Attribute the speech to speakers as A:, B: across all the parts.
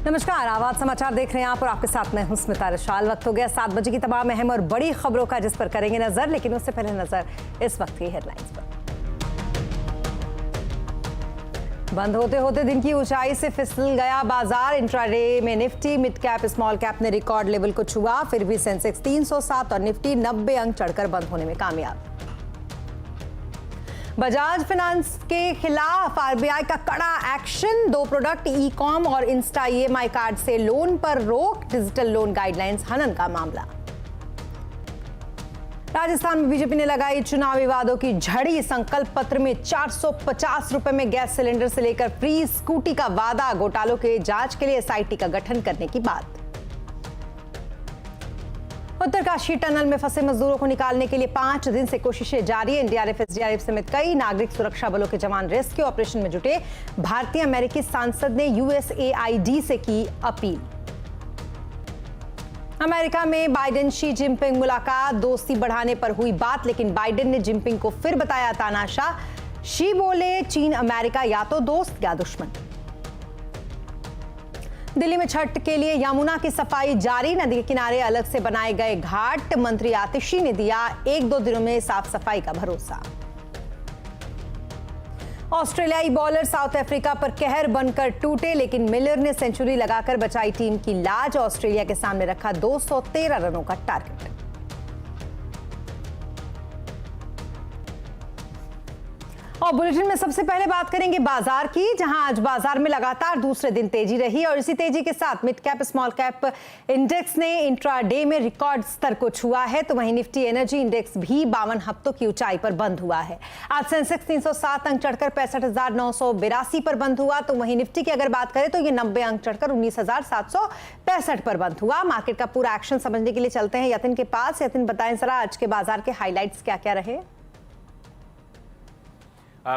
A: नमस्कार, आवाज समाचार देख रहे हैं आप और आपके साथ मैं हूं स्मिता रिशाल। वक्त हो गया 7 बजे की तमाम अहम और बड़ी खबरों का, जिस पर करेंगे नजर, लेकिन उससे पहले नजर इस वक्त की हेडलाइंस पर। बंद होते होते दिन की ऊंचाई से फिसल गया बाजार। इंट्राडे में Nifty, mid cap, small cap ने रिकॉर्ड लेवल को छुआ। फिर भी सेंसेक्स 307 और निफ्टी 90 अंक चढ़कर बंद होने में कामयाब। बजाज फाइनेंस के खिलाफ आरबीआई का कड़ा एक्शन। 2 प्रोडक्ट, ई कॉम और इंस्टा ईएमआई कार्ड से लोन पर रोक। डिजिटल लोन गाइडलाइंस हनन का मामला। राजस्थान में बीजेपी ने लगाई चुनावी वादों की झड़ी। संकल्प पत्र में 450 रुपए में गैस सिलेंडर से लेकर फ्री स्कूटी का वादा। घोटालों के जांच के लिए एसआईटी का गठन करने की बात। उत्तरकाशी टनल में फंसे मजदूरों को निकालने के लिए 5 दिन से कोशिशें जारी। एनडीआरएफ, एसडीआरएफ समेत कई नागरिक सुरक्षा बलों के जवान रेस्क्यू ऑपरेशन में जुटे। भारतीय अमेरिकी सांसद ने यूएसएआईडी से की अपील। अमेरिका में बाइडेन शी जिनपिंग मुलाकात। दोस्ती बढ़ाने पर हुई बात, लेकिन बाइडेन ने जिनपिंग को फिर बताया तानाशाह। शी बोले, चीन अमेरिका या तो दोस्त या दुश्मन। दिल्ली में छठ के लिए यमुना की सफाई जारी। नदी के किनारे अलग से बनाए गए घाट। मंत्री आतिशी ने दिया 1-2 दिनों में साफ सफाई का भरोसा। ऑस्ट्रेलियाई बॉलर साउथ अफ्रीका पर कहर बनकर टूटे, लेकिन मिलर ने सेंचुरी लगाकर बचाई टीम की लाज। ऑस्ट्रेलिया के सामने रखा 213 रनों का टारगेट। और बुलेटिन में सबसे पहले बात करेंगे बाजार की, जहां आज बाजार में लगातार दूसरे दिन तेजी रही और इसी तेजी के साथ mid cap, small cap index ने इंट्राडे में रिकॉर्ड स्तर को छुआ है। तो वहीं निफ्टी एनर्जी इंडेक्स भी 52 हफ्तों की ऊंचाई पर बंद हुआ है। आज सेंसेक्स 307 अंक चढ़कर 65,982 पर बंद हुआ। तो वहीं निफ्टी की अगर बात करें तो ये 90 अंक चढ़कर 19,765 पर बंद हुआ। मार्केट का पूरा एक्शन समझने के लिए चलते हैं यतिन के पास। यतिन, बताएं जरा आज के बाजार के हाईलाइट्स क्या क्या रहे।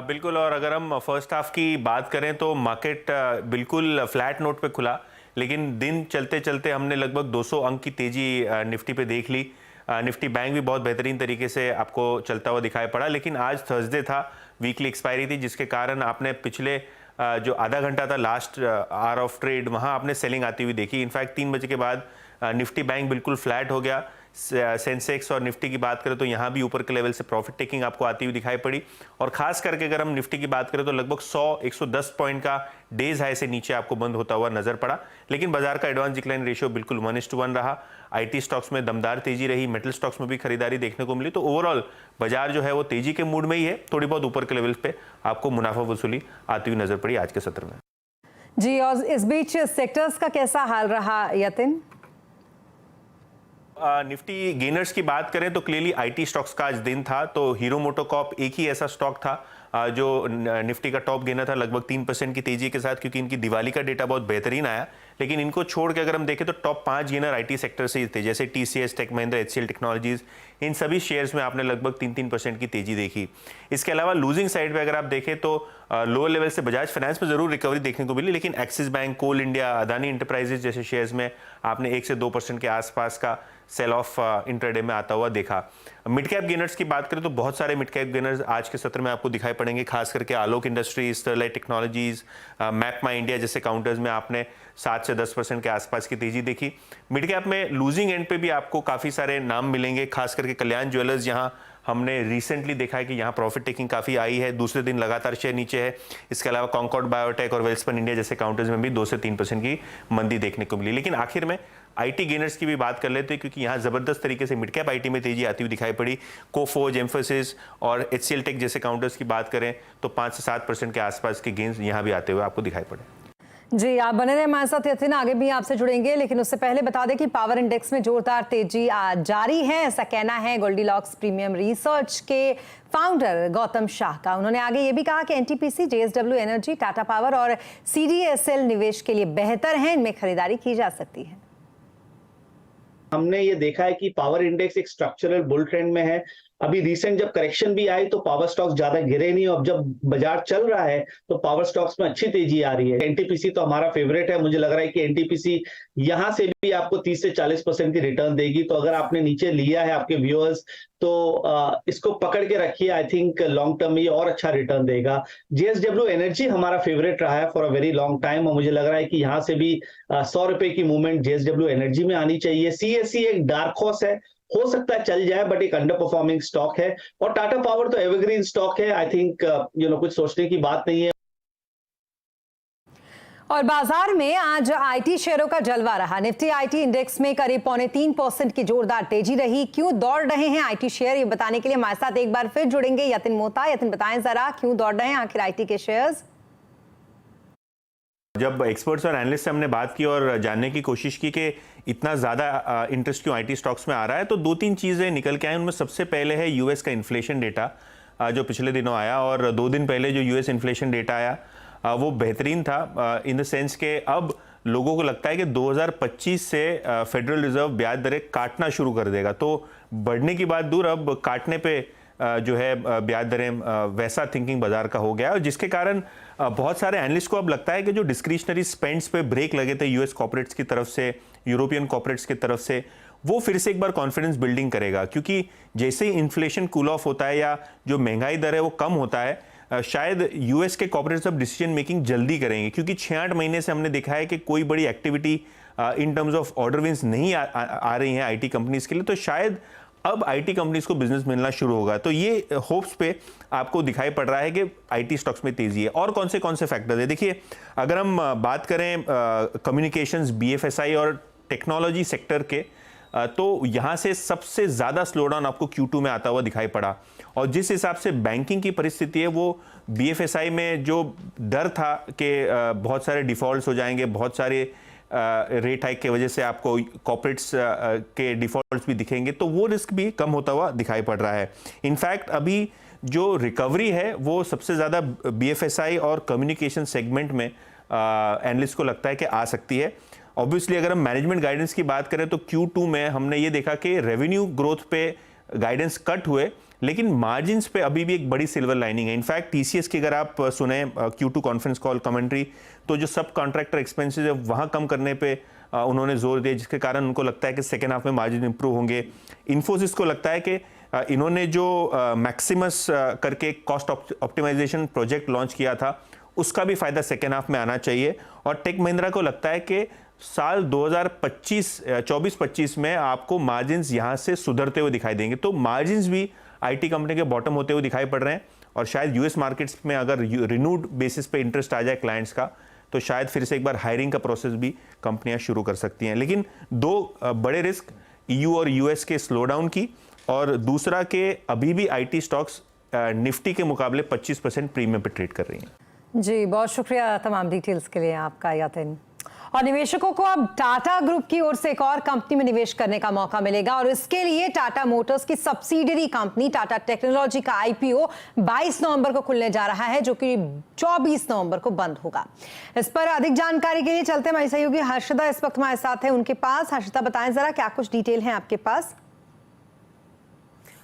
B: बिल्कुल, और अगर हम फर्स्ट हाफ की बात करें तो मार्केट बिल्कुल फ्लैट नोट पे खुला, लेकिन दिन चलते चलते हमने लगभग 200 अंक की तेजी निफ्टी पे देख ली। निफ्टी बैंक भी बहुत बेहतरीन तरीके से आपको चलता हुआ दिखाई पड़ा, लेकिन आज थर्सडे था, वीकली एक्सपायरी थी, जिसके कारण आपने पिछले जो आधा घंटा था लास्ट आवर ऑफ ट्रेड, वहाँ आपने सेलिंग आती हुई देखी। इनफैक्ट 3 बजे के बाद निफ्टी बैंक बिल्कुल फ्लैट हो गया। सेंसेक्स और निफ्टी की बात करें तो यहाँ भी ऊपर के लेवल से प्रॉफिट टेकिंग आपको आती हुई दिखाई पड़ी। और खास करके अगर हम निफ्टी की बात करें तो लगभग 100-110 पॉइंट का डेज हाई से नीचे आपको बंद होता हुआ नजर पड़ा। लेकिन बाजार का एडवांस डिक्लाइन रेशियो बिल्कुल 1:1 रहा। आईटी स्टॉक्स में दमदार तेजी रही, मेटल स्टॉक्स में भी खरीदारी देखने को मिली। तो ओवरऑल बाजार जो है वो तेजी के मूड में ही है। थोड़ी बहुत ऊपर के लेवल पे आपको मुनाफा वसूली आती हुई नजर पड़ी आज के सत्र में।
A: जी, और इस बीच सेक्टर्स का कैसा हाल रहा यतिन?
B: निफ्टी गेनर्स की बात करें तो क्लियरली आईटी स्टॉक्स का आज दिन था। तो हीरो मोटोकॉर्प एक ही ऐसा स्टॉक था जो निफ्टी का टॉप गेनर था, लगभग 3% की तेजी के साथ, क्योंकि इनकी दिवाली का डेटा बहुत बेहतरीन आया। लेकिन इनको छोड़ के अगर हम देखें तो टॉप 5 गेनर आईटी सेक्टर से ही थे, जैसे TCS, Tech Mahindra, HCL Technologies. इन सभी शेयर्स में आपने लगभग 3-3% की तेजी देखी। इसके अलावा लूजिंग साइड पे अगर आप देखें तो लोअर लेवल से बजाज फाइनेंस में जरूर रिकवरी देखने को मिली, लेकिन एक्सिस बैंक, कोल इंडिया, अदानी एंटरप्राइजेज जैसे शेयर्स में आपने 1 से 2% के आसपास का सेल ऑफ इंट्राडे में आता हुआ देखा। मिड कैप गेनर्स की बात करें तो बहुत सारे मिड कैप गेनर्स आज के सत्र में आपको दिखाई पड़ेंगे, खास करके आलोक इंडस्ट्रीज, स्टरलाइट टेक्नोलॉजीज, मैप माई इंडिया जैसे काउंटर्स में आपने 7 से 10% के आसपास की तेजी देखी। मिड कैप में लूजिंग एंड पे भी आपको काफी सारे नाम मिलेंगे, खास करके कल्याण ज्वेलर्स, यहाँ हमने रिसेंटली देखा है कि यहाँ प्रॉफिट टेकिंग काफी आई है, दूसरे दिन लगातार शेयर नीचे है। इसके अलावा कॉन्कॉर्ड बायोटेक और वेल्सपन इंडिया जैसे काउंटर्स में भी 2 से 3% की मंदी देखने को मिली। लेकिन आखिर में आईटी गेनर्स की भी बात कर लेते हैं, क्योंकि यहाँ जबरदस्त तरीके से मिड कैप आईटी में तेजी आती हुई दिखाई पड़ी। कोफोर्ज, एम्फोसिस और एचसीएल टेक जैसे काउंटर्स की बात करें तो 5 से 7% के आसपास के गेन्स यहाँ भी आते हुए आपको दिखाई पड़े।
A: जी, आप बने रहे हमारे साथ यतिन, आगे भी आपसे जुड़ेंगे, लेकिन उससे पहले बता दें कि पावर इंडेक्स में जोरदार तेजी जारी है, ऐसा कहना है गोल्डीलॉक्स प्रीमियम रिसर्च के फाउंडर गौतम शाह का। उन्होंने आगे ये भी कहा कि NTPC, JSW energy, Tata power और सीडीएसएल निवेश के लिए बेहतर हैं, इनमें खरीदारी की जा सकती है।
C: हमने ये देखा है कि पावर इंडेक्स एक स्ट्रक्चरल बुल ट्रेंड में है। अभी रिसेंट जब करेक्शन भी आई तो पावर स्टॉक्स ज्यादा गिरे नहीं, और जब बाजार चल रहा है तो पावर स्टॉक्स में अच्छी तेजी आ रही है। एनटीपीसी तो हमारा फेवरेट है, मुझे लग रहा है कि एनटीपीसी यहां से भी आपको 30 से 40% की रिटर्न देगी। तो अगर आपने नीचे लिया है आपके व्यूअर्स, तो इसको पकड़ के रखिए, आई थिंक लॉन्ग टर्म में ये और अच्छा रिटर्न देगा। जेएसडब्ल्यू एनर्जी हमारा फेवरेट रहा है for a very long time, और मुझे लग रहा है कि यहाँ से भी 100 रुपए की मूवमेंट जेएसडब्ल्यू एनर्जी में आनी चाहिए। सीएससी एक डार्क हॉर्स है, हो सकता है चल जाए, बट एक अंडर परफॉर्मिंग स्टॉक है। और टाटा पावर तो एवरग्रीन स्टॉक है, आई थिंक कुछ सोचने की बात नहीं है।
A: और बाजार में आज आईटी शेयरों का जलवा रहा। निफ्टी आईटी इंडेक्स में करीब 3.25% की जोरदार तेजी रही। क्यों दौड़ रहे हैं आईटी शेयर, ये बताने के लिए हमारे साथ एक बार फिर जुड़ेंगे यतिन मोहता। यतिन, बताएं जरा क्यों दौड़ रहे हैं आखिर आईटी के शेयर्स?
B: जब एक्सपर्ट्स और एनालिस्ट से हमने बात की और जानने की कोशिश की कि इतना ज़्यादा इंटरेस्ट क्यों आईटी स्टॉक्स में आ रहा है, तो 2-3 चीज़ें निकल के आई। उनमें सबसे पहले है यूएस का इन्फ्लेशन डेटा जो पिछले दिनों आया, और 2 दिन पहले जो यूएस इन्फ्लेशन डेटा आया वो बेहतरीन था इन द सेंस के अब लोगों को लगता है कि 2025 से फेडरल रिजर्व ब्याज दरें काटना शुरू कर देगा। तो बढ़ने की बात दूर, अब काटने पे जो है ब्याज दरें, वैसा थिंकिंग बाजार का हो गया, और जिसके कारण बहुत सारे एनालिस्ट को अब लगता है कि जो डिस्क्रिशनरी स्पेंड्स पे ब्रेक लगे थे यूएस कॉर्पोरेट्स की तरफ से, यूरोपियन कॉर्पोरेट्स की तरफ से, वो फिर से एक बार कॉन्फिडेंस बिल्डिंग करेगा। क्योंकि जैसे ही इन्फ्लेशन कूल ऑफ होता है या जो महंगाई दर है वो कम होता है, शायद यूएस के कॉर्पोरेट्स अब डिसीजन मेकिंग जल्दी करेंगे। क्योंकि 6-8 महीने से हमने देखा है कि कोई बड़ी activity in terms of order wins नहीं आ रही हैं आईटी कंपनीज के लिए, तो शायद अब आईटी कंपनीज को बिजनेस मिलना शुरू होगा। तो ये होप्स पे आपको दिखाई पड़ रहा है कि आईटी स्टॉक्स में तेजी है। और कौन से फैक्टर है, देखिए अगर हम बात करें कम्युनिकेशंस, बीएफएसआई और टेक्नोलॉजी सेक्टर के, तो यहाँ से सबसे ज़्यादा स्लोडाउन आपको Q2 में आता हुआ दिखाई पड़ा। और जिस हिसाब से बैंकिंग की परिस्थिति है, वो बीएफएसआई में जो डर था कि बहुत सारे डिफ़ॉल्ट्स हो जाएंगे, बहुत सारे रेट हाइक की वजह से आपको कॉर्पोरेट्स के डिफ़ॉल्ट्स भी दिखेंगे, तो वो रिस्क भी कम होता हुआ दिखाई पड़ रहा है। इनफैक्ट अभी जो रिकवरी है वो सबसे ज़्यादा बीएफएसआई और कम्युनिकेशन सेगमेंट में एनालिस्ट को लगता है कि आ सकती है। ऑब्वियसली अगर हम मैनेजमेंट गाइडेंस की बात करें तो Q2 में हमने ये देखा कि रेवेन्यू ग्रोथ पे गाइडेंस कट हुए, लेकिन मार्जिन्स पे अभी भी एक बड़ी सिल्वर लाइनिंग है। इनफैक्ट टीसीएस की अगर आप सुने Q2 कॉन्फ्रेंस कॉल कमेंट्री, तो जो सब कॉन्ट्रैक्टर एक्सपेंसेस है वहाँ कम करने पे उन्होंने जोर दिया, जिसके कारण उनको लगता है कि सेकेंड हाफ में मार्जिन इंप्रूव होंगे। इन्फोसिस को लगता है कि इन्होंने जो मैक्सिमस करके कॉस्ट ऑप्टिमाइजेशन प्रोजेक्ट लॉन्च किया था, उसका भी फायदा सेकेंड हाफ में आना चाहिए। और टेक महिंद्रा को लगता है कि साल 2024-25 में आपको मार्जिन्स यहाँ से सुधरते हुए दिखाई देंगे। तो मार्जिन्स भी आईटी कंपनी के बॉटम होते हुए दिखाई पड़ रहे हैं, और शायद यूएस मार्केट्स में अगर रिन्यूड बेसिस पे इंटरेस्ट आ जाए क्लाइंट्स का, तो शायद फिर से एक बार हायरिंग का प्रोसेस भी कंपनियां शुरू कर सकती हैं। लेकिन 2 बड़े रिस्क, ईयू और यूएस के स्लोडाउन की, और दूसरा के अभी भी आईटी स्टॉक्स निफ्टी के मुकाबले 25% प्रीमियम पे ट्रेड कर रही हैं।
A: जी, बहुत शुक्रिया तमाम डिटेल्स के लिए आपका यतिन। और निवेशकों को अब टाटा ग्रुप की ओर से एक और कंपनी में निवेश करने का मौका मिलेगा, और इसके लिए टाटा मोटर्स की सब्सिडियरी कंपनी टाटा टेक्नोलॉजी का आईपीओ 22 नवंबर को खुलने जा रहा है, जो कि 24 नवंबर को बंद होगा। इस पर अधिक जानकारी के लिए चलते हमारी सहयोगी हर्षदा इस वक्त हमारे साथ है उनके पास। हर्षदा, बताएं जरा क्या कुछ डिटेल है आपके पास?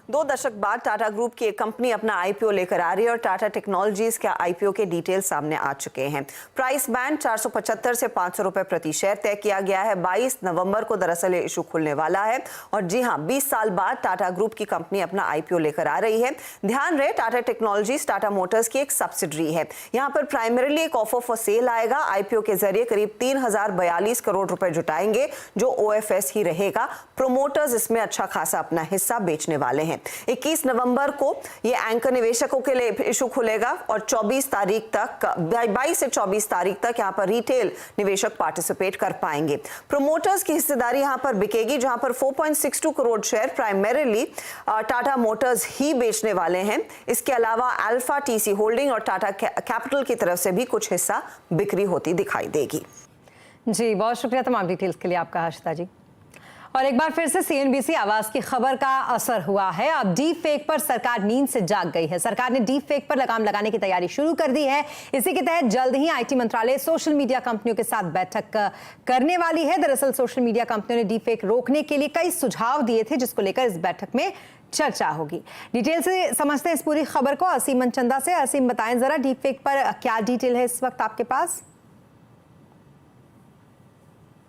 D: 2 दशक बाद टाटा ग्रुप की एक कंपनी अपना आईपीओ लेकर आ रही है, और टाटा टेक्नोलॉजीज के आईपीओ के डिटेल सामने आ चुके हैं। प्राइस बैंड 475 से 500 रुपए प्रति शेयर तय किया गया है। 22 नवंबर को दरअसल ये इशू खुलने वाला है, और जी हां, 20 साल बाद टाटा ग्रुप की कंपनी अपना आईपीओ लेकर आ रही है। ध्यान रहे, टाटा टेक्नोलॉजीज टाटा मोटर्स की एक सब्सिडरी है। यहाँ पर प्राइमरीली एक ऑफर फॉर सेल आएगा। आईपीओ के जरिए करीब 3042 करोड़ रुपए जुटाएंगे, जो ओएफएस ही रहेगा। प्रोमोटर्स इसमें अच्छा खासा अपना हिस्सा बेचने वाले हैं। 21 नवंबर को ये एंकर निवेशकों के लिए इशू खुलेगा, और 24 तारीख तक, 22 से 24 तारीख तक यहाँ पर रिटेल निवेशक पार्टिसिपेट कर पाएंगे। प्रोमोटर्स की हिस्सेदारी यहाँ पर बिकेगी, जहां पर 4.62 crore share primarily Tata Motors ही बेचने वाले हैं। इसके अलावा अल्फा, टीसी होल्डिंग और टाटा कैपिटल की तरफ से भी कुछ हिस्सा बिक्री होती दिखाई देगी।
A: जी, बहुत शुक्रिया तमाम डिटेल्स के लिए आपका हर्षदा जी। और एक बार फिर से सीएनबीसी आवाज की खबर का असर हुआ है। अब डीप फेक पर सरकार नींद से जाग गई है। सरकार ने डीप फेक पर लगाम लगाने की तैयारी शुरू कर दी है। इसी के तहत जल्द ही आईटी मंत्रालय सोशल मीडिया कंपनियों के साथ बैठक करने वाली है। दरअसल सोशल मीडिया कंपनियों ने डीप फेक रोकने के लिए कई सुझाव दिए थे, जिसको लेकर इस बैठक में चर्चा होगी। डिटेल से समझते हैं इस पूरी खबर को असीम मनचंदा से। असीम, बताएं जरा डीप फेक पर क्या डिटेल है इस वक्त आपके पास?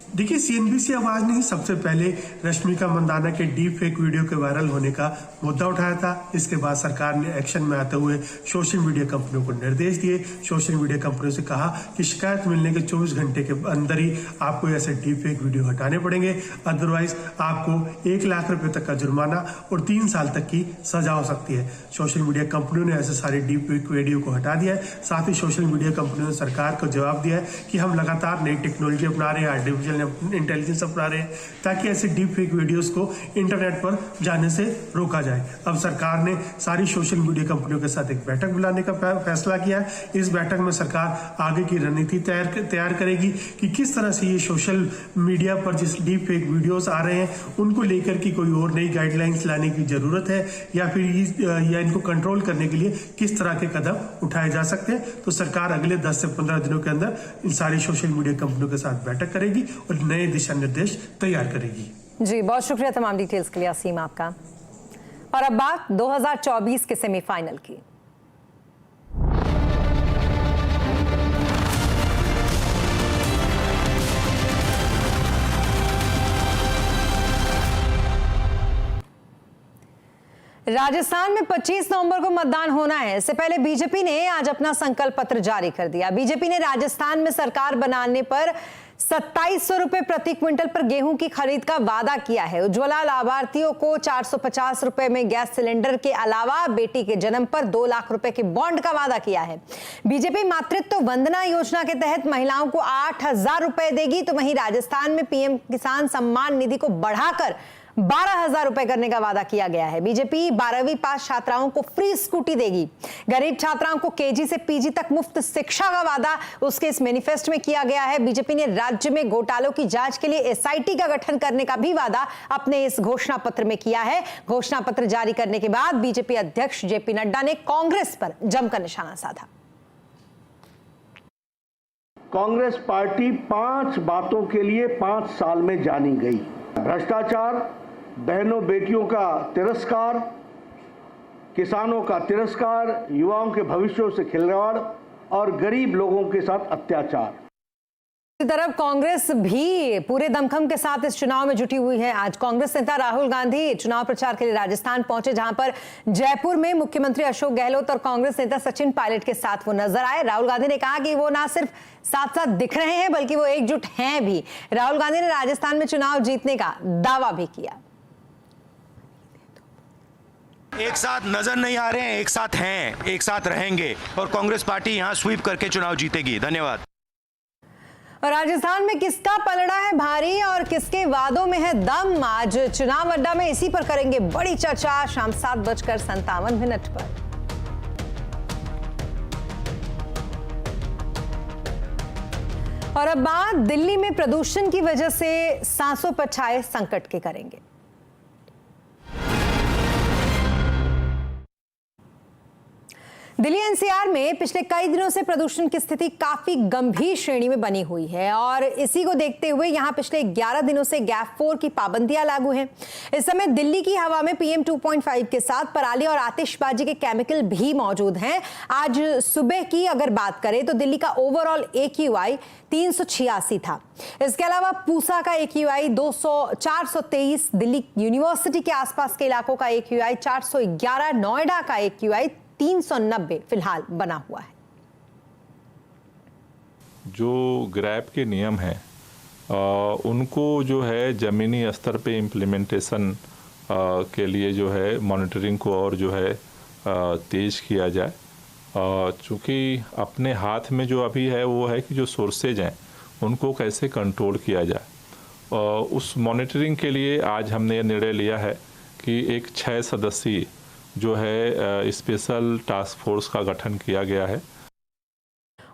E: देखिए, सीएनबीसी आवाज ने ही सबसे पहले रश्मिका मंदाना के डीप फेक वीडियो के वायरल होने का मुद्दा उठाया था। इसके बाद सरकार ने एक्शन में आते हुए सोशल मीडिया कंपनियों को निर्देश दिए। सोशल मीडिया कंपनियों से कहा कि शिकायत मिलने के 24 घंटे के अंदर ही आपको ऐसे डीप फेक वीडियो हटाने पड़ेंगे, अदरवाइज आपको 1 लाख रुपए तक का जुर्माना और 3 साल तक की सजा हो सकती है। सोशल मीडिया कंपनियों ने ऐसे सारे डीप फेक वीडियो को हटा दिया है। साथ ही सोशल मीडिया कंपनियों ने सरकार को जवाब दिया है कि हम लगातार नई टेक्नोलॉजी अपना रहे हैं, आर्टिफिशियल इंटेलिजेंस अपना रहे हैं, ताकि ऐसे डीप फेक वीडियोस को इंटरनेट पर जाने से रोका जाए। अब सरकार ने सारी सोशल मीडिया कंपनियों के साथ एक बैठक बुलाने का फैसला किया है। इस बैठक में सरकार आगे की रणनीति तैयार करेगी कि किस तरह से ये सोशल मीडिया पर जिस डीप फेक वीडियोस आ रहे हैं उनको लेकर की कोई और नई गाइडलाइंस लाने की जरूरत है, या फिर इनको कंट्रोल करने के लिए किस तरह के कदम उठाए जा सकते हैं। तो सरकार अगले 10 से 15 दिनों के अंदर इन सारी सोशल मीडिया कंपनियों के साथ बैठक करेगी और नए दिशा निर्देश तैयार करेगी।
A: जी, बहुत शुक्रिया तमाम डिटेल्स के लिए असीम आपका। और अब बात 2024 के सेमीफाइनल की। राजस्थान में 25 नवंबर को मतदान होना है। इससे पहले बीजेपी ने आज अपना संकल्प पत्र जारी कर दिया। बीजेपी ने राजस्थान में सरकार बनाने पर 2700 रुपए प्रति क्विंटल पर गेहूं की खरीद का वादा किया है। उज्ज्वला लाभार्थियों को 450 रुपए में गैस सिलेंडर के अलावा बेटी के जन्म पर 2 लाख रुपए के बॉन्ड का वादा किया है। बीजेपी मातृत्व वंदना योजना के तहत महिलाओं को 8000 रुपए देगी, तो वहीं राजस्थान में पीएम किसान सम्मान निधि को बढ़ाकर 12,000 रुपए करने का वादा किया गया है। बीजेपी 12वीं पास छात्राओं को फ्री स्कूटी देगी। गरीब छात्राओं को केजी से पीजी तक मुफ्त शिक्षा का वादा उसके इस मैनिफेस्टो में किया गया है। बीजेपी ने राज्य में घोटालों की जांच के लिए एसआईटी का गठन करने का भी वादा अपने इस घोषणा पत्र में किया है। घोषणा पत्र जारी करने के बाद बीजेपी अध्यक्ष जेपी नड्डा ने कांग्रेस पर जमकर निशाना साधा।
F: कांग्रेस पार्टी 5 बातों के लिए 5 साल में जानी गई: भ्रष्टाचार, बहनों बेटियों का तिरस्कार, किसानों का तिरस्कार, युवाओं के भविष्यों से खिलवाड़ और गरीब लोगों के साथ अत्याचार।
A: दूसरी तरफ कांग्रेस भी पूरे दमखम के साथ इस चुनाव में जुटी हुई है। आज कांग्रेस नेता राहुल गांधी चुनाव प्रचार के लिए राजस्थान पहुंचे, जहां पर जयपुर में मुख्यमंत्री अशोक गहलोत और कांग्रेस नेता सचिन पायलट के साथ वो नजर आए। राहुल गांधी ने कहा कि वो ना सिर्फ साथ साथ दिख रहे हैं बल्कि वो एकजुट हैं भी। राहुल गांधी ने राजस्थान में चुनाव जीतने का दावा भी किया।
G: एक साथ नजर नहीं आ रहे हैं, एक साथ हैं, एक साथ रहेंगे और कांग्रेस पार्टी यहां स्वीप करके चुनाव जीतेगी। धन्यवाद।
A: और राजस्थान में किसका पलड़ा है भारी और किसके वादों में है दम, आज चुनाव अड्डा में इसी पर करेंगे बड़ी चर्चा शाम 7:57 पर। और अब बात दिल्ली में प्रदूषण की वजह से सांसों पर छाए संकट की करेंगे। दिल्ली एनसीआर में पिछले कई दिनों से प्रदूषण की स्थिति काफी गंभीर श्रेणी में बनी हुई है और इसी को देखते हुए यहां पिछले 11 दिनों से गैप 4 की पाबंदियां लागू हैं। इस समय दिल्ली की हवा में PM 2.5 के साथ पराली और आतिशबाजी के केमिकल भी मौजूद हैं। आज सुबह की अगर बात करें तो दिल्ली का ओवरऑल AQI 386 था। इसके अलावा पूसा का AQI 423, दिल्ली यूनिवर्सिटी के आसपास के इलाकों का AQI 411, नोएडा का AQI 390 फिलहाल बना हुआ है।
H: जो ग्रैप के नियम हैं उनको जो है ज़मीनी स्तर पे इम्प्लीमेंटेशन के लिए जो है मॉनिटरिंग को और जो है तेज़ किया जाए। चूँकि अपने हाथ में जो अभी है वो है कि जो सोर्सेज हैं उनको कैसे कंट्रोल किया जाए। उस मॉनिटरिंग के लिए आज हमने ये निर्णय लिया है कि एक 6 सदस्यीय जो है स्पेशल टास्क फोर्स का गठन किया गया है।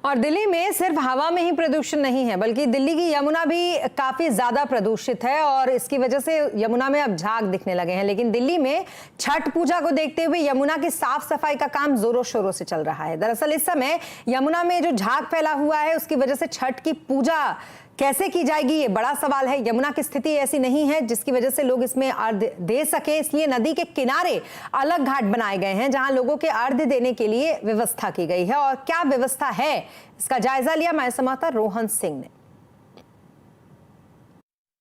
A: और दिल्ली में सिर्फ हवा में ही प्रदूषण नहीं है बल्कि दिल्ली की यमुना भी काफी ज्यादा प्रदूषित है और इसकी वजह से यमुना में अब झाग दिखने लगे हैं। लेकिन दिल्ली में छठ पूजा को देखते हुए यमुना की साफ सफाई का काम जोरों शोरों से चल रहा है। दरअसल इस समय यमुना में जो झाग फैला हुआ है उसकी वजह से छठ की पूजा कैसे की जाएगी ये बड़ा सवाल है। यमुना की स्थिति ऐसी नहीं है जिसकी वजह से लोग इसमें अर्घ्य दे सके, इसलिए नदी के किनारे अलग घाट बनाए गए हैं जहां लोगों के अर्घ्य देने के लिए व्यवस्था की गई है। और क्या व्यवस्था है इसका जायजा लिया हमारे संवाददाता रोहन सिंह ने।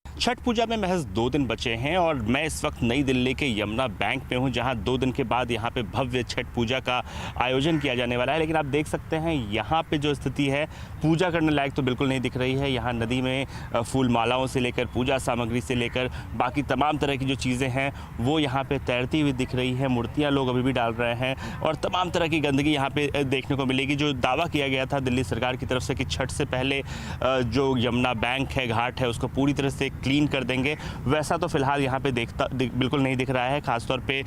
I: छठ पूजा में महज 2 दिन बचे हैं और मैं इस वक्त नई दिल्ली के यमुना बैंक में हूं, जहां 2 दिन के बाद यहां पे भव्य छठ पूजा का आयोजन किया जाने वाला है। लेकिन आप देख सकते हैं यहां पे जो स्थिति है, पूजा करने लायक तो बिल्कुल नहीं दिख रही है। यहां नदी में फूल मालाओं से लेकर पूजा सामग्री से लेकर बाकी तमाम तरह की जो चीज़ें हैं वो यहाँ पर तैरती हुई दिख रही है। मूर्तियाँ लोग अभी भी डाल रहे हैं और तमाम तरह की गंदगी यहाँ पर देखने को मिलेगी। जो दावा किया गया था दिल्ली सरकार की तरफ से कि छठ से पहले जो यमुना बैंक है, घाट है, उसको पूरी तरह से क्लीन कर देंगे, वैसा तो फिलहाल यहाँ पे बिल्कुल नहीं दिख रहा है। खासतौर पे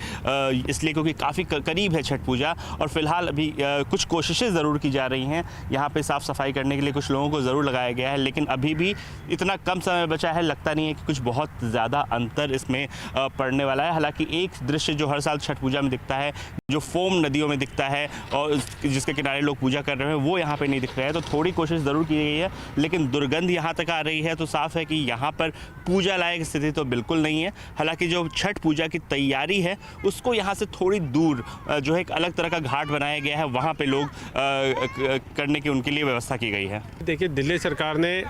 I: इसलिए क्योंकि काफ़ी करीब है छठ पूजा और फिलहाल अभी कुछ कोशिशें ज़रूर की जा रही हैं। यहाँ पे साफ़ सफाई करने के लिए कुछ लोगों को ज़रूर लगाया गया है, लेकिन अभी भी इतना कम समय बचा है, लगता नहीं है कि कुछ बहुत ज़्यादा अंतर इसमें पड़ने वाला है। हालांकि एक दृश्य जो हर साल छठ पूजा में दिखता है, जो फोम नदियों में दिखता है और जिसके किनारे लोग पूजा कर रहे हैं, वो यहाँ पे नहीं दिख रहा है। तो थोड़ी कोशिश ज़रूर की गई है, लेकिन दुर्गंध यहाँ तक आ रही है, तो साफ है कि यहाँ पर पूजा लायक स्थिति तो बिल्कुल नहीं है। हालांकि जो छठ पूजा की तैयारी है उसको यहाँ से थोड़ी दूर जो है एक अलग तरह का घाट बनाया गया है, वहाँ पे लोग करने की उनके लिए व्यवस्था की गई है।
J: देखिए, दिल्ली सरकार ने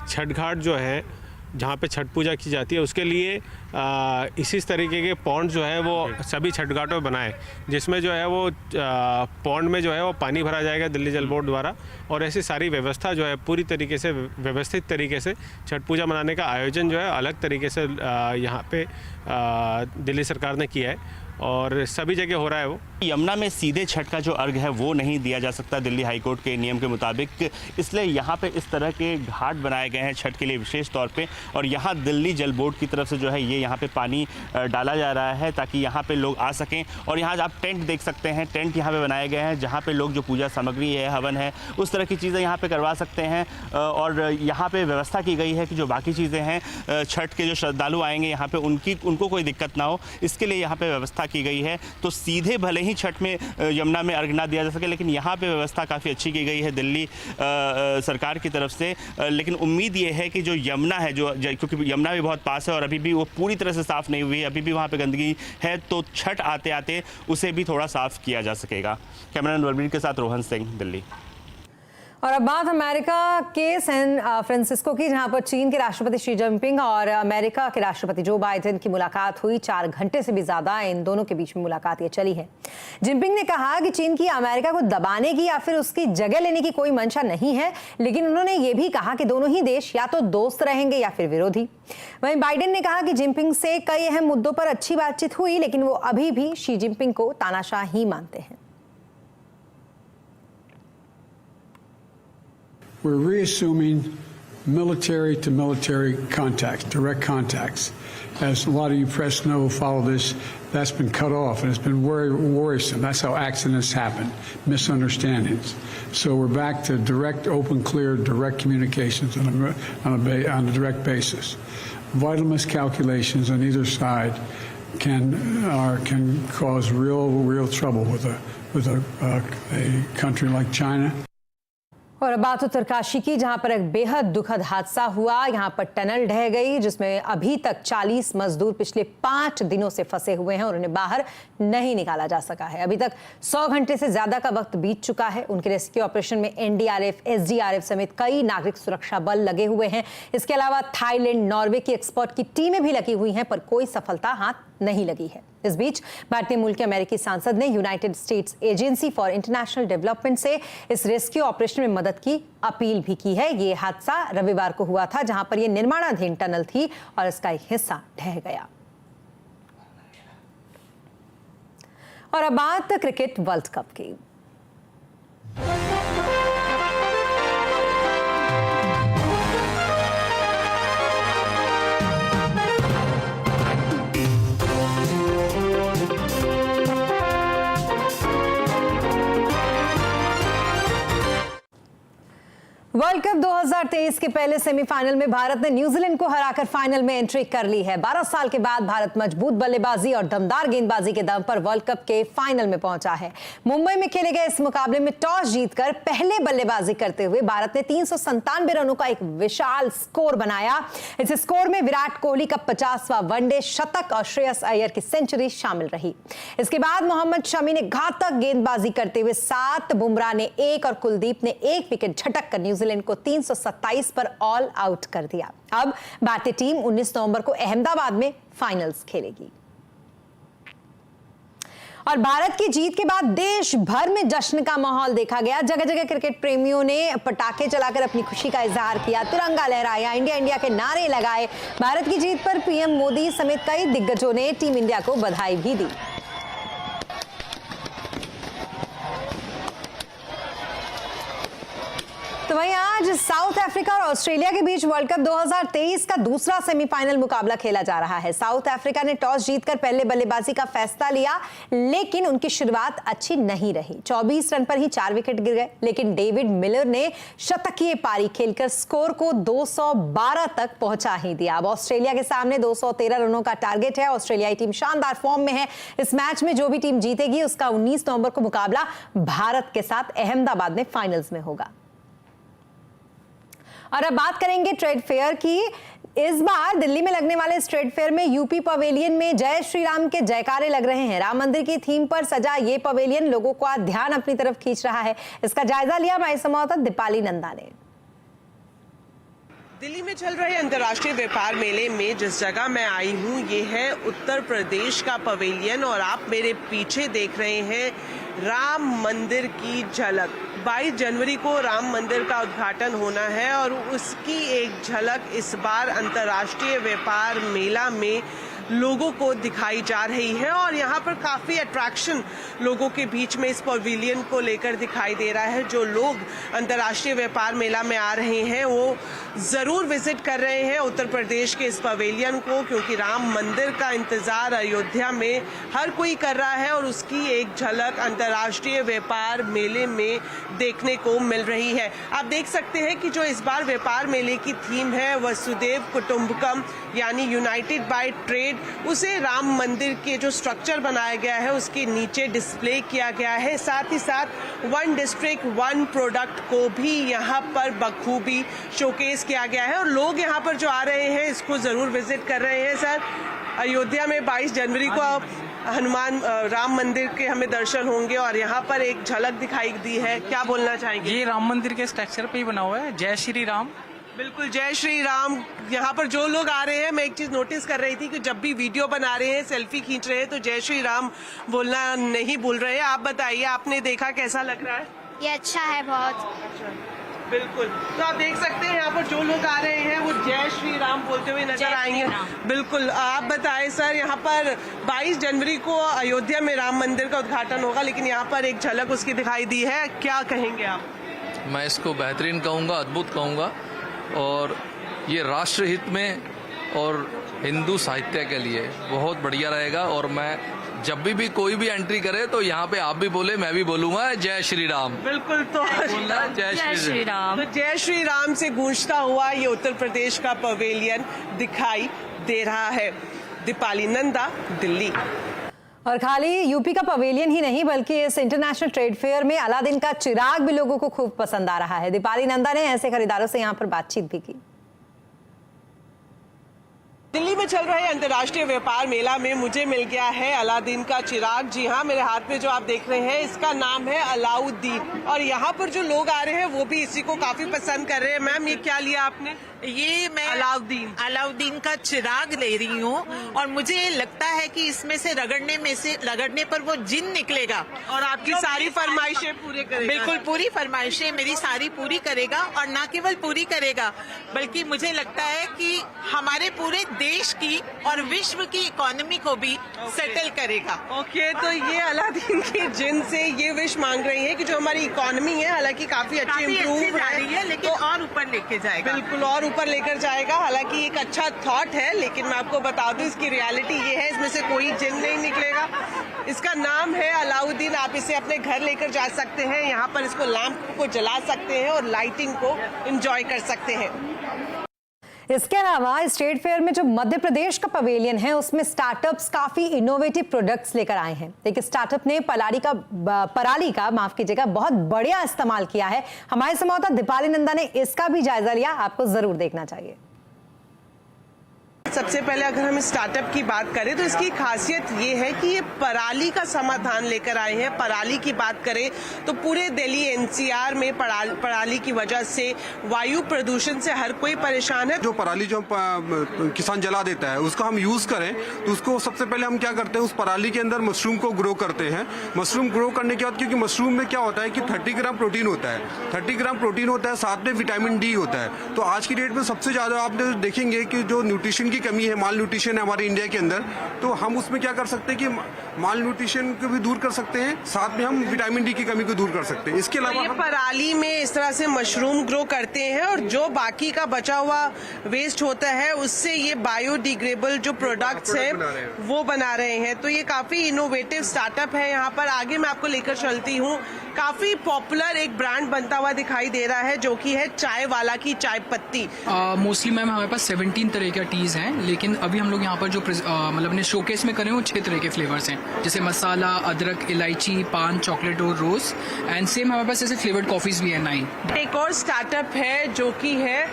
J: छठ घाट जो है जहाँ पे छठ पूजा की जाती है उसके लिए इसी तरीके के पॉन्ड जो है वो सभी छठ घाटों में बनाए, जिसमें जो है वो पॉन्ड में जो है वो पानी भरा जाएगा दिल्ली जल बोर्ड द्वारा। और ऐसी सारी व्यवस्था जो है पूरी तरीके से व्यवस्थित तरीके से छठ पूजा मनाने का आयोजन जो है अलग तरीके से यहाँ पे दिल्ली सरकार ने किया है और सभी जगह हो रहा है। वो
I: यमुना में सीधे छठ का जो अर्घ है वो नहीं दिया जा सकता दिल्ली हाईकोर्ट के नियम के मुताबिक, इसलिए यहाँ पे इस तरह के घाट बनाए गए हैं छठ के लिए विशेष तौर पे। और यहाँ दिल्ली जल बोर्ड की तरफ से जो है ये यहाँ पे पानी डाला जा रहा है ताकि यहाँ पे लोग आ सकें। और यहाँ आप टेंट देख सकते हैं, टेंट यहाँ पे बनाए गए हैं जहाँ पे लोग जो पूजा सामग्री है, हवन है, उस तरह की चीज़ें यहाँ पे करवा सकते हैं। और यहाँ पे व्यवस्था की गई है कि जो बाकी चीज़ें हैं, छठ के जो श्रद्धालु आएंगे यहाँ पे उनको कोई दिक्कत ना हो, इसके लिए यहाँ पे व्यवस्था की गई है। तो सीधे भले ही छठ में यमुना में अर्घ ना दिया जा सके, लेकिन यहाँ पे व्यवस्था काफ़ी अच्छी की गई है दिल्ली सरकार की तरफ से। लेकिन उम्मीद ये है कि जो यमुना है, क्योंकि यमुना भी बहुत पास है और अभी भी वो पूरी तरह से साफ़ नहीं हुई है, अभी भी वहाँ पे गंदगी है, तो छठ आते आते उसे भी थोड़ा साफ़ किया जा सकेगा। कैमरामैन बलबीर के साथ रोहन सिंह, दिल्ली।
A: और अब बात अमेरिका के सैन फ्रांसिस्को की, जहां पर चीन के राष्ट्रपति शी जिनपिंग और अमेरिका के राष्ट्रपति जो बाइडेन की मुलाकात हुई। 4 घंटे से भी ज्यादा इन दोनों के बीच में मुलाकात ये चली है। जिनपिंग ने कहा कि चीन की अमेरिका को दबाने की या फिर उसकी जगह लेने की कोई मंशा नहीं है, लेकिन उन्होंने ये भी कहा कि दोनों ही देश या तो दोस्त रहेंगे या फिर विरोधी। वहीं बाइडेन ने कहा कि जिनपिंग से कई अहम मुद्दों पर अच्छी बातचीत हुई, लेकिन वो अभी भी शी जिनपिंग को तानाशाह ही मानते हैं।
K: We're reassuming military-to-military contacts, direct contacts. As a lot of you press know who follow this, that's been cut off, and it's been worrisome. That's how accidents happen, misunderstandings. So we're back to direct, open, clear, direct communications on a direct basis. Vital miscalculations on either side can cause real trouble with a country like China.
A: और अब बात उत्तरकाशी की, जहां पर एक बेहद दुखद हादसा हुआ। यहां पर टनल ढह गई, जिसमें अभी तक 40 मजदूर पिछले 5 दिनों से फंसे हुए हैं और उन्हें बाहर नहीं निकाला जा सका है। अभी तक 100 घंटे से ज्यादा का वक्त बीत चुका है। उनके रेस्क्यू ऑपरेशन में एनडीआरएफ, एसडीआरएफ समेत कई नागरिक सुरक्षा बल लगे हुए हैं। इसके अलावा थाईलैंड, नॉर्वे की एक्सपर्ट की टीमें भी लगी हुई हैं, पर कोई सफलता हाथ नहीं लगी है। इस बीच भारतीय मूल के अमेरिकी सांसद ने United states agency for international development से इस रेस्क्यू ऑपरेशन में मदद की अपील भी की है। ये हादसा रविवार को हुआ था, जहां पर ये निर्माणाधीन टनल थी और इसका एक हिस्सा ढह गया। और अब बात क्रिकेट वर्ल्ड कप की। वर्ल्ड कप 2023 के पहले सेमीफाइनल में भारत ने न्यूजीलैंड को हराकर फाइनल में एंट्री कर ली है। 12 साल के बाद भारत मजबूत बल्लेबाजी और दमदार गेंदबाजी के दम पर वर्ल्ड कप के फाइनल में पहुंचा है। मुंबई में खेले गए इस मुकाबले में टॉस जीतकर पहले बल्लेबाजी करते हुए भारत ने 397 रनों का एक विशाल स्कोर बनाया। इस स्कोर में विराट कोहली का 50वां वनडे शतक और श्रेयस अय्यर की सेंचुरी शामिल रही। इसके बाद मोहम्मद शमी ने घातक गेंदबाजी करते हुए 7, बुमराह ने 1 और कुलदीप ने 1 विकेट झटक कर न्यूजीलैंड को 327 पर ऑल आउट कर दिया। अब भारतीय टीम 19 नवंबर को अहमदाबाद में फाइनल्स खेलेगी। और भारत की जीत के बाद देश भर में जश्न का माहौल देखा गया। जगह जगह क्रिकेट प्रेमियों ने पटाखे चलाकर अपनी खुशी का इजहार किया, तिरंगा लहराया, इंडिया इंडिया के नारे लगाए। भारत की जीत पर पीएम मोदी समेत कई दिग्गजों ने टीम इंडिया को बधाई भी दी। तो वहीं आज साउथ अफ्रीका और ऑस्ट्रेलिया के बीच वर्ल्ड कप 2023 का दूसरा सेमीफाइनल मुकाबला खेला जा रहा है। साउथ अफ्रीका ने टॉस जीतकर पहले बल्लेबाजी का फैसला लिया, लेकिन उनकी शुरुआत अच्छी नहीं रही। 24 रन पर ही 4 विकेट गिर गए, लेकिन डेविड मिलर ने शतकीय पारी खेलकर स्कोर को 212 तक पहुंचा ही दिया। अब ऑस्ट्रेलिया के सामने 213 रनों का टारगेट है। ऑस्ट्रेलियाई टीम शानदार फॉर्म में है। इस मैच में जो भी टीम जीतेगी उसका 19 नवंबर को मुकाबला भारत के साथ अहमदाबाद में फाइनल्स में होगा। और अब बात करेंगे ट्रेड फेयर की। इस बार दिल्ली में लगने वाले इस ट्रेड फेयर में यूपी पवेलियन में जय श्री राम के जयकारे लग रहे हैं। राम मंदिर की थीम पर सजा ये पवेलियन लोगों का ध्यान अपनी तरफ खींच रहा है। इसका जायजा लिया हमारे संवाददाता दीपाली नंदा ने।
L: दिल्ली में चल रहे अंतर्राष्ट्रीय व्यापार मेले में जिस जगह मैं आई हूँ ये है उत्तर प्रदेश का पवेलियन और आप मेरे पीछे देख रहे हैं राम मंदिर की झलक। 22 जनवरी को राम मंदिर का उद्घाटन होना है और उसकी एक झलक इस बार अंतर्राष्ट्रीय व्यापार मेला में लोगों को दिखाई जा रही है और यहाँ पर काफी अट्रैक्शन लोगों के बीच में इस पवेलियन को लेकर दिखाई दे रहा है। जो लोग अंतर्राष्ट्रीय व्यापार मेला में आ रहे हैं वो जरूर विजिट कर रहे हैं उत्तर प्रदेश के इस पवेलियन को, क्योंकि राम मंदिर का इंतजार अयोध्या में हर कोई कर रहा है और उसकी एक झलक अंतर्राष्ट्रीय व्यापार मेले में देखने को मिल रही है। आप देख सकते हैं कि जो इस बार व्यापार मेले की थीम है वसुदेव कुटुंबकम यानी यूनाइटेड बाय ट्रेड, उसे राम मंदिर के जो स्ट्रक्चर बनाया गया है उसके नीचे डिस्प्ले किया गया है। साथ ही साथ 1 डिस्ट्रिक्ट 1 प्रोडक्ट को भी यहाँ पर बखूबी शोकेस किया गया है और लोग यहाँ पर जो आ रहे हैं इसको जरूर विजिट कर रहे हैं। सर, अयोध्या में 22 जनवरी को हनुमान राम मंदिर के हमें दर्शन होंगे और यहाँ पर एक झलक दिखाई दी है, क्या बोलना चाहेंगे?
M: ये राम मंदिर के स्ट्रक्चर पे ही बना हुआ है। जय श्री राम।
L: बिल्कुल, जय श्री राम। यहाँ पर जो लोग आ रहे हैं, मैं एक चीज नोटिस कर रही थी कि जब भी वीडियो बना रहे हैं, सेल्फी खींच रहे हैं तो जय श्री राम बोलना नहीं भूल रहे हैं। आप बताइए, आपने देखा कैसा लग रहा है?
N: ये अच्छा है बहुत।
L: बिल्कुल, तो आप देख सकते हैं यहाँ पर जो लोग आ रहे हैं वो जय श्री राम बोलते हुए नजर आएंगे। बिल्कुल, आप बताएं सर, यहाँ पर 22 जनवरी को अयोध्या में राम मंदिर का उद्घाटन होगा, लेकिन यहाँ पर एक झलक उसकी दिखाई दी है, क्या कहेंगे आप?
O: मैं इसको बेहतरीन कहूँगा, अद्भुत कहूँगा और ये राष्ट्र हित में और हिंदू साहित्य के लिए बहुत बढ़िया रहेगा। और मैं जब भी कोई भी एंट्री करे तो यहाँ पे आप भी बोले, मैं भी बोलूंगा जय श्री राम।
L: बिल्कुल, तो
O: जय श्री राम।
L: तो जय श्री राम से गूंजता हुआ ये उत्तर प्रदेश का पवेलियन दिखाई दे रहा है। दीपाली नंदा, दिल्ली।
A: और खाली यूपी का पवेलियन ही नहीं बल्कि इस इंटरनेशनल ट्रेड फेयर में अलादीन का चिराग भी लोगों को खूब पसंद आ रहा है। दीपाली नंदा ने ऐसे खरीदारों से यहाँ पर बातचीत भी की।
L: दिल्ली में चल रहे अंतर्राष्ट्रीय व्यापार मेला में मुझे मिल गया है अलादीन का चिराग। जी हाँ, मेरे हाथ में जो आप देख रहे हैं इसका नाम है अलाउद्दीन और यहाँ पर जो लोग आ रहे हैं वो भी इसी को काफी पसंद कर रहे हैं। मैम, ये क्या लिया आपने?
P: ये मैं अलाउद्दीन का चिराग ले रही हूँ और मुझे लगता है कि इसमें से रगड़ने पर वो जिन निकलेगा
L: और आपकी सारी फरमाइशें पूरी करेगा।
P: बिल्कुल, पूरी फरमाइशें मेरी सारी पूरी करेगा और न केवल पूरी करेगा बल्कि मुझे लगता है कि हमारे पूरे देश की और विश्व की इकोनॉमी को भी सेटल करेगा।
L: ओके, तो ये अलादीन की जिन से ये विश मांग रही है कि जो हमारी इकोनॉमी है हालांकि काफी अच्छी इम्प्रूव
P: जा रही है, लेकिन
L: तो
P: और ऊपर लेके जाएगा।
L: बिल्कुल और ऊपर लेकर जाएगा। हालांकि एक अच्छा थॉट है, लेकिन मैं आपको बता दूं इसकी रियलिटी ये है, इसमें से कोई जिन नहीं निकलेगा। इसका नाम है अलाउद्दीन। आप इसे अपने घर लेकर जा सकते हैं, यहाँ पर इसको लैंप को जला सकते हैं और लाइटिंग को एंजॉय कर सकते हैं।
A: इसके अलावा स्टेट फेयर में जो मध्य प्रदेश का पवेलियन है उसमें स्टार्टअप्स काफी इनोवेटिव प्रोडक्ट्स लेकर आए हैं। एक स्टार्टअप ने पराली का माफ कीजिएगा बहुत बढ़िया इस्तेमाल किया है। हमारे संवाददाता दीपाली नंदा ने इसका भी जायजा लिया, आपको जरूर देखना चाहिए।
L: सबसे पहले अगर हम स्टार्टअप की बात करें तो इसकी खासियत ये है कि ये पराली का समाधान लेकर आए हैं। पराली की बात करें तो पूरे दिल्ली एनसीआर में पराली की वजह से वायु प्रदूषण से हर कोई परेशान है।
Q: जो पराली जो किसान जला देता है उसको हम यूज करें तो उसको सबसे पहले हम क्या करते हैं, उस पराली के अंदर मशरूम को ग्रो करते हैं। मशरूम ग्रो करने के बाद, क्योंकि मशरूम में क्या होता है कि 30 ग्राम प्रोटीन होता है, 30 ग्राम प्रोटीन होता है, साथ में विटामिन डी होता है। तो आज की डेट में सबसे ज्यादा आप देखेंगे कि जो न्यूट्रिशन की कमी है, माल न्यूट्रिशन है हमारे इंडिया के अंदर, तो हम उसमें क्या कर सकते हैं कि माल न्यूट्रिशन को भी दूर कर सकते हैं, साथ में हम विटामिन डी की कमी को दूर कर सकते हैं। इसके अलावा
L: ये पराली में इस तरह से मशरूम ग्रो करते हैं और जो बाकी का बचा हुआ वेस्ट होता है उससे ये बायोडिग्रेडेबल जो प्रोडक्ट्स हैं वो बना रहे हैं। तो ये काफी इनोवेटिव स्टार्टअप है। यहाँ पर आगे मैं आपको लेकर चलती हूँ। काफी पॉपुलर एक ब्रांड बनता हुआ दिखाई दे रहा है जो कि है चाय वाला की चाय पत्ती।
R: मोस्टली मैम हमारे पास 17 तरह का टीज हैं, लेकिन अभी हम लोग यहाँ पर जो मतलब अपने शोकेस में करें वो 6 तरह के फ्लेवर्स हैं, जैसे मसाला, अदरक, इलायची, पान, चॉकलेट और रोज। एंड सेम हमारे पास ऐसे फ्लेवर्ड कॉफीज भी है 9।
L: एक और स्टार्टअप है जो कि है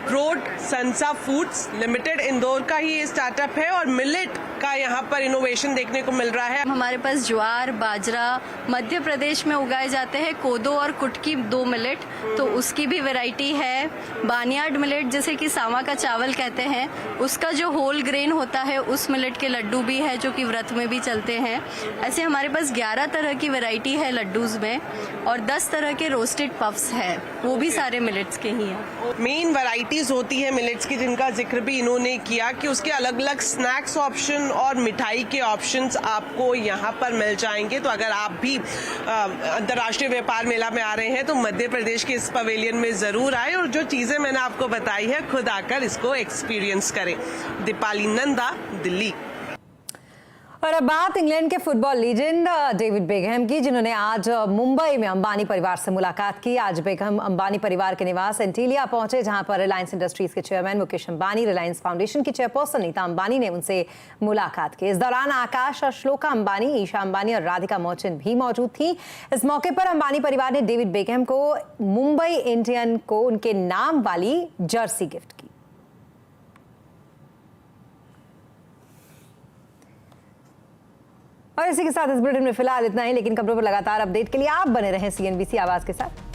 L: ब्रोड संसा फूड्स लिमिटेड। इंदौर का ही ये स्टार्टअप है और मिलेट का यहाँ पर इनोवेशन देखने को मिल रहा है।
S: हमारे पास ज्वार, बाजरा मध्य प्रदेश में उगाए जाते हैं, कोदो और कुटकी 2 मिलेट, तो उसकी भी वैरायटी है। बानियाड मिलेट जिसे कि सावा का चावल कहते हैं, उसका जो होल ग्रेन होता है उस मिलेट के लड्डू भी है जो कि व्रत में भी चलते हैं। ऐसे हमारे पास 11 तरह की वैरायटी है लड्डूज में और 10 तरह के रोस्टेड पफ्स है, वो भी सारे मिलेट्स के ही हैं।
L: मेन वैरायटीज होती है मिलेट्स की जिनका जिक्र भी इन्होंने किया कि उसके अलग अलग स्नैक्स ऑप्शन और मिठाई के ऑप्शंस आपको यहाँ पर मिल जाएंगे। तो अगर आप भी अंतर्राष्ट्रीय व्यापार मेला में आ रहे हैं तो मध्य प्रदेश के इस पवेलियन में जरूर आए और जो चीजें मैंने आपको बताई है खुद आकर इसको एक्सपीरियंस करें। दीपाली नंदा, दिल्ली।
A: और अब बात इंग्लैंड के फुटबॉल लीजेंड डेविड बेकहम की, जिन्होंने आज मुंबई में अंबानी परिवार से मुलाकात की। आज बेकहम अंबानी परिवार के निवास एंटीलिया पहुंचे, जहां पर रिलायंस इंडस्ट्रीज के चेयरमैन मुकेश अंबानी, रिलायंस फाउंडेशन की चेयरपर्सन नीता अंबानी ने उनसे मुलाकात की। इस दौरान आकाश और श्लोका अंबानी, ईशा अंबानी और राधिका मर्चेंट भी मौजूद थी। इस मौके पर अंबानी परिवार ने डेविड बेकहम को मुंबई इंडियन को उनके नाम वाली जर्सी गिफ्ट की। और इसी के साथ इस बुलेटिन में फिलहाल इतना ही, लेकिन खबरों पर लगातार अपडेट के लिए आप बने रहें CNBC आवाज के साथ।